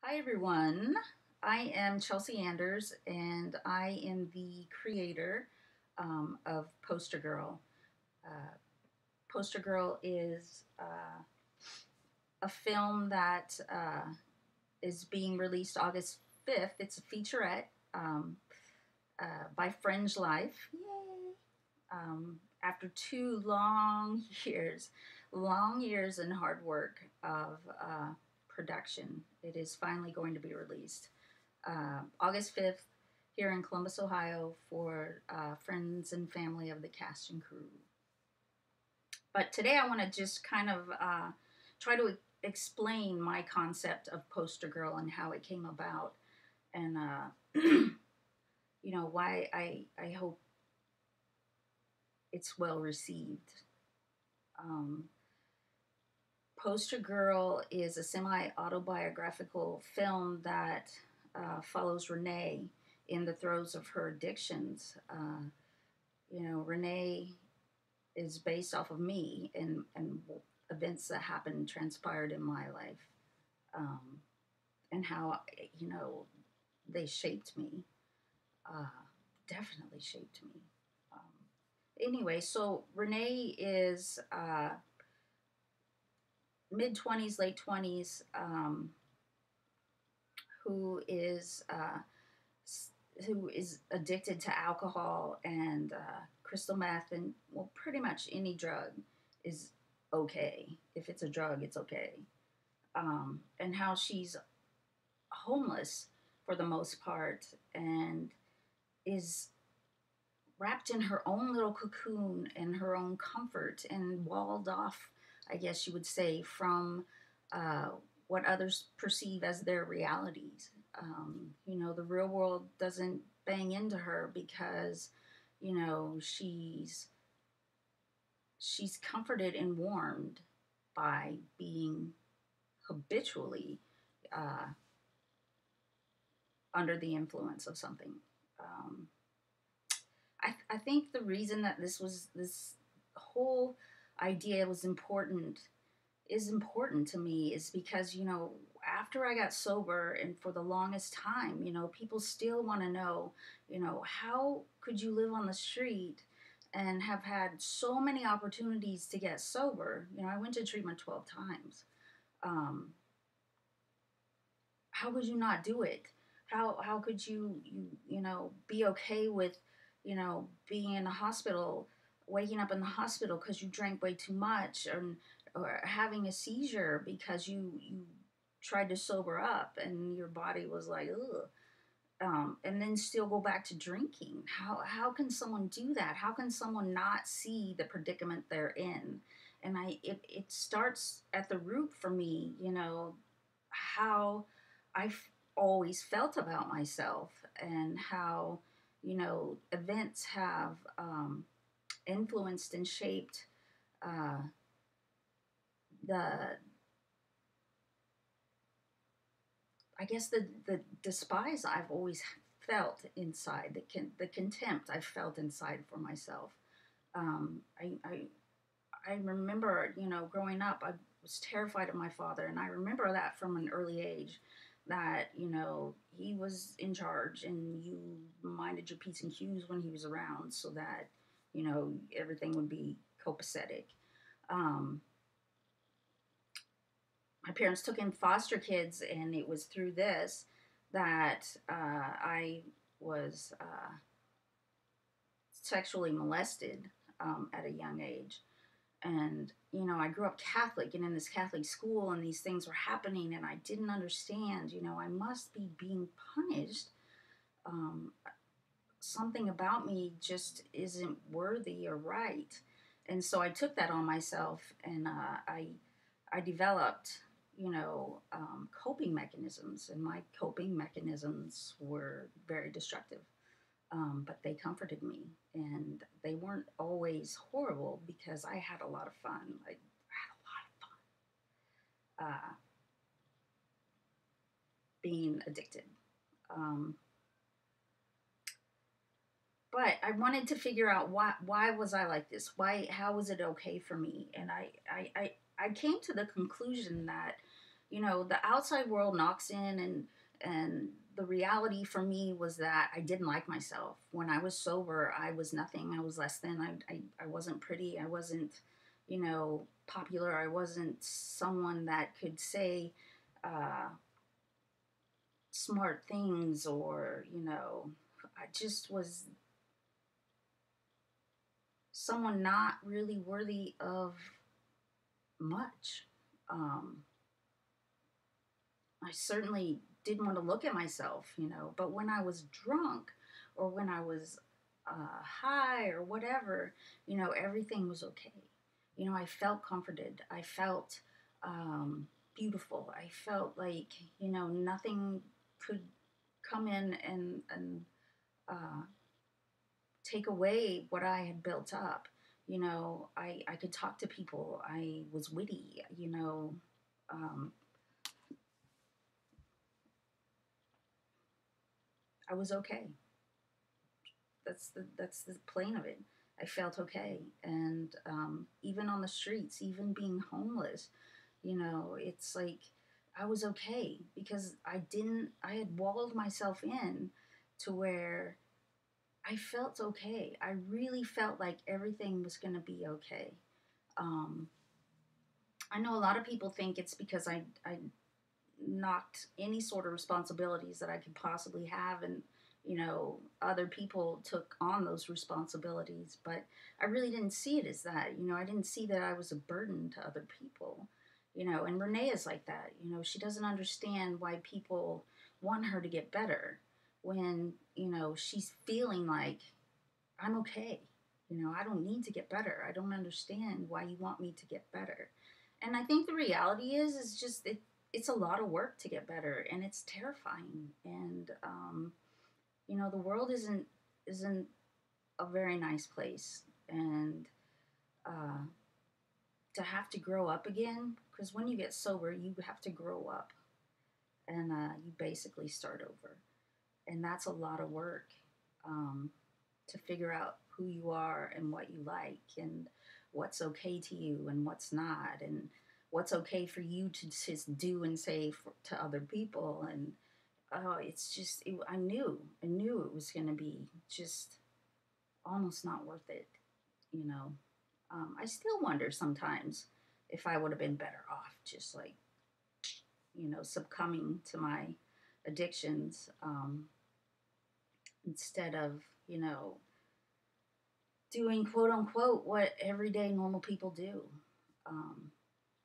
Hi, everyone. I am Chelsea Anders, and I am the creator of Poster Girl. Uh, Poster Girl is a film that is being released August 5th. It's a featurette by Fringe Life. Yay! After two long years and hard work of production, it is finally going to be released. August 5th here in Columbus, Ohio, for friends and family of the cast and crew. But today I want to just kind of try to explain my concept of Poster Girl and how it came about, and why I hope it's well received. Um, Poster Girl is a semi autobiographical film that follows Renee in the throes of her addictions. Renee is based off of me and events that happened, transpired in my life, um, and how, you know, they shaped me, uh, definitely shaped me. Anyway, so Renee is mid 20s, late 20s, who is uh, who is addicted to alcohol and crystal meth, and well, pretty much any drug is okay. If it's a drug, it's okay. And how she's homeless for the most part and is wrapped in her own little cocoon and her own comfort and walled off, I guess you would say, from uh, what others perceive as their realities. The real world doesn't bang into her because, she's comforted and warmed by being habitually uh, under the influence of something. Um, I think the reason that this whole idea was important is important to me is because after I got sober and for the longest time, people still want to know, how could you live on the street and have had so many opportunities to get sober? I went to treatment 12 times. Um, how could you not do it? How could you be okay with being in the hospital, waking up in the hospital because you drank way too much, or having a seizure because you tried to sober up and your body was like ugh, and then still go back to drinking? How can someone do that? How can someone not see the predicament they're in? And it starts at the root for me, how I've always felt about myself and how, events have influenced and shaped uh, the, I guess, the despise I've always felt inside, the contempt I've felt inside for myself. I remember, growing up, I was terrified of my father, and I remember that from an early age, that he was in charge, and you minded your p's and q's when he was around, so that everything would be copacetic. Um, my parents took in foster kids, and it was through this that I was sexually molested at a young age. And I grew up Catholic and in this Catholic school, and these things were happening, and I didn't understand. I must be being punished. um, Something about me just isn't worthy or right. And so I took that on myself, and I developed coping mechanisms, and my coping mechanisms were very destructive. But they comforted me, and they weren't always horrible because I had a lot of fun. I had a lot of fun being addicted. Um, but I wanted to figure out why was I like this? How was it okay for me? And I came to the conclusion that the outside world knocks in, and the reality for me was that I didn't like myself. When I was sober, I was nothing. I was less than. I wasn't pretty. I wasn't, popular. I wasn't someone that could say uh, smart things, or, I just was someone not really worthy of much. Um, I certainly didn't want to look at myself, but when I was drunk, or when I was high, or whatever, everything was okay. I felt comforted. I felt beautiful. I felt like, nothing could come in and uh, take away what I had built up. I could talk to people. I was witty, I was okay. That's the plane of it. I felt okay, and even on the streets, even being homeless, it's like I was okay because I had walled myself in to where I felt okay. I really felt like everything was going to be okay. Um, I know a lot of people think it's because I knocked any sort of responsibilities that I could possibly have, and other people took on those responsibilities, but I really didn't see it as that. I didn't see that I was a burden to other people. And Renee is like that. She doesn't understand why people want her to get better when she's feeling like I'm okay. I don't need to get better. I don't understand why you want me to get better. And I think the reality is just it's a lot of work to get better, and it's terrifying. And the world isn't a very nice place, and uh, to have to grow up again, because when you get sober, you have to grow up, and you basically start over, and that's a lot of work. Um, to figure out who you are and what you like, and what's okay to you and what's not, and what's okay for you to just do and say to other people. And it's just I knew it was going to be just almost not worth it. you know I still wonder sometimes if I would have been better off just like succumbing to my addictions, instead of doing quote unquote what everyday normal people do. Um,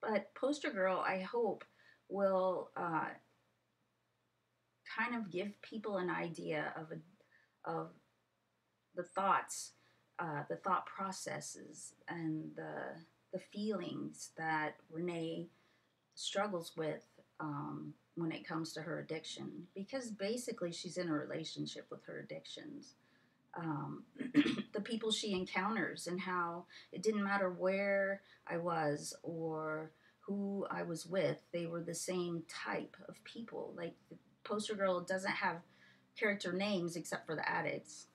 but Poster Girl, I hope, will kind of give people an idea of the thoughts, the thought processes, and the feelings that Renee struggles with, when it comes to her addiction. Because basically, she's in a relationship with her addictions. um, the people she encounters, and how it didn't matter where I was or who I was with, they were the same type of people. Like the Poster Girl doesn't have character names except for the addicts,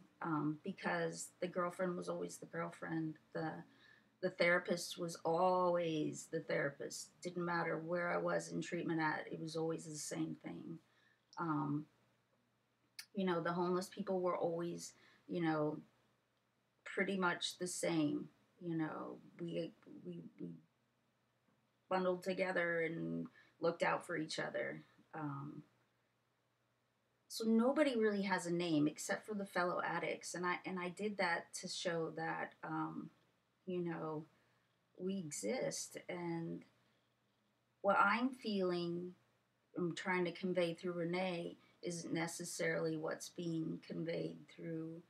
because the girlfriend was always the girlfriend. The therapist was always the therapist. Didn't matter where I was in treatment at, it was always the same thing. Um, the homeless people were always, you know, pretty much the same. We bundled together and looked out for each other. So nobody really has a name except for the fellow addicts, and I did that to show that you know we exist, and what I'm feeling, I'm trying to convey through Renee, isn't necessarily what's being conveyed through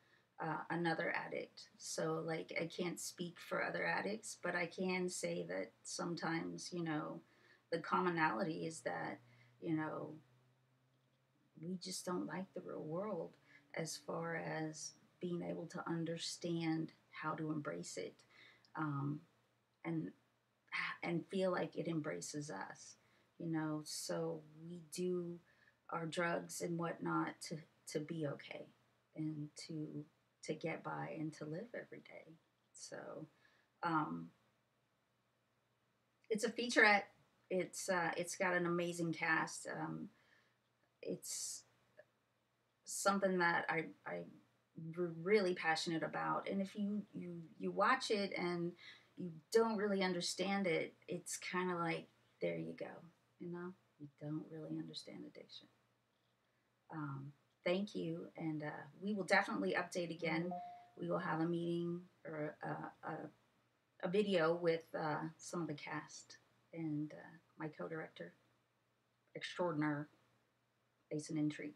another addict. So, like, I can't speak for other addicts, but I can say that sometimes, the commonality is that, you know, we just don't like the real world as far as being able to understand how to embrace it, um, and feel like it embraces us. So we do our drugs and whatnot to be okay, and to get by and to live every day. So um, it's a featurette. It's got an amazing cast. It's something that really passionate about. And if you watch it and you don't really understand it, it's kind of like, there you go. You don't really understand addiction. Um, Thank you, and we will definitely update again. We will have a meeting or a video with some of the cast and my co-director extraordinaire, Ace and Intrigue.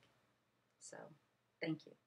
So, thank you.